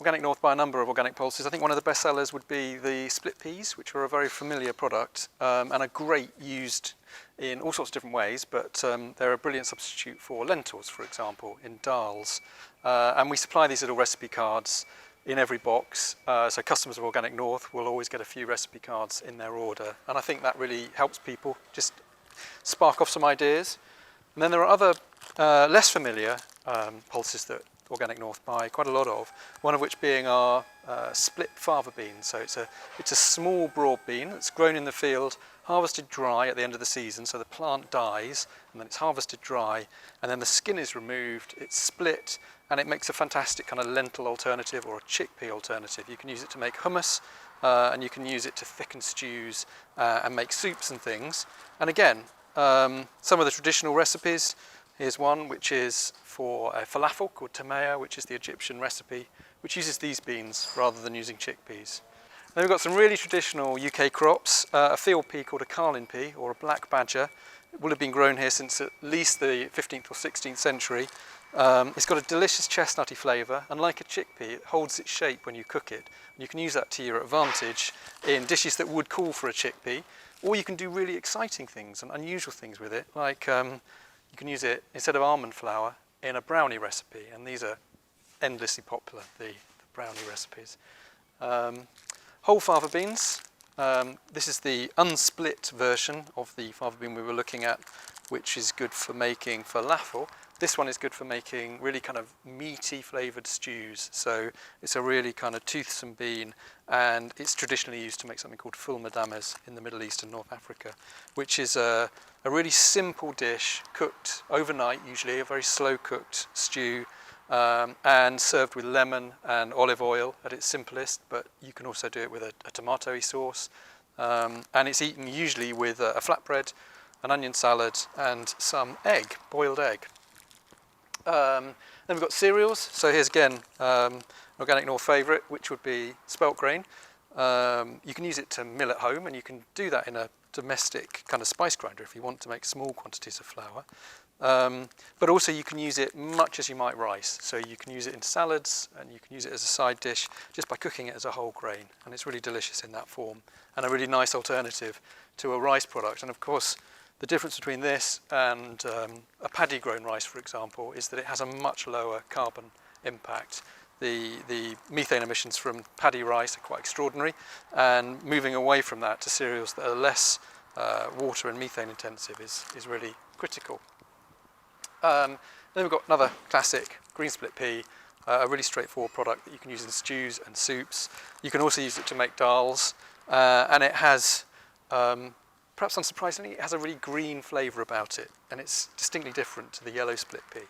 Organic North buy a number of organic pulses. I think one of the best sellers would be the split peas, which are a very familiar product and are great used in all sorts of different ways, but they're a brilliant substitute for lentils, for example, in dals. And we supply these little recipe cards in every box, so customers of Organic North will always get a few recipe cards in their order, and I think that really helps people just spark off some ideas. And then there are other less familiar pulses that Organic North buy quite a lot of, one of which being our split fava bean. So it's a small broad bean that's grown in the field, harvested dry at the end of the season, so the plant dies and then it's harvested dry, and then the skin is removed, it's split, and it makes a fantastic kind of lentil alternative or a chickpea alternative. You can use it to make hummus, and you can use it to thicken stews and make soups and things. And again, some of the traditional recipes, here's one which is for a falafel called tamaya, which is the Egyptian recipe, which uses these beans rather than using chickpeas. Then we've got some really traditional UK crops, a field pea called a carlin pea or a black badger. It will have been grown here since at least the 15th or 16th century. It's got a delicious chestnutty flavour, and like a chickpea, it holds its shape when you cook it. You can use that to your advantage in dishes that would call for a chickpea, or you can do really exciting things and unusual things with it, like you can use it instead of almond flour in a brownie recipe, and these are endlessly popular, the brownie recipes. Whole fava beans. This is the unsplit version of the fava bean we were looking at, which is good for making falafel. This one is good for making really kind of meaty flavoured stews. So it's a really kind of toothsome bean, and it's traditionally used to make something called ful medames in the Middle East and North Africa, which is a really simple dish cooked overnight, usually a very slow cooked stew, and served with lemon and olive oil at its simplest, but you can also do it with a tomato-y sauce. And it's eaten usually with a flatbread, an onion salad and some egg, boiled egg. Then we've got cereals. So here's again Organic North favourite, which would be spelt grain. You can use it to mill at home, and you can do that in a domestic kind of spice grinder if you want to make small quantities of flour. But also you can use it much as you might rice. So you can use it in salads, and you can use it as a side dish just by cooking it as a whole grain. And it's really delicious in that form, and a really nice alternative to a rice product. And of course, the difference between this and a paddy grown rice, for example, is that it has a much lower carbon impact. The methane emissions from paddy rice are quite extraordinary, and moving away from that to cereals that are less water and methane intensive is really critical. Then we've got another classic green split pea, a really straightforward product that you can use in stews and soups. You can also use it to make dals, and it has, perhaps unsurprisingly, it has a really green flavour about it, and it's distinctly different to the yellow split pea.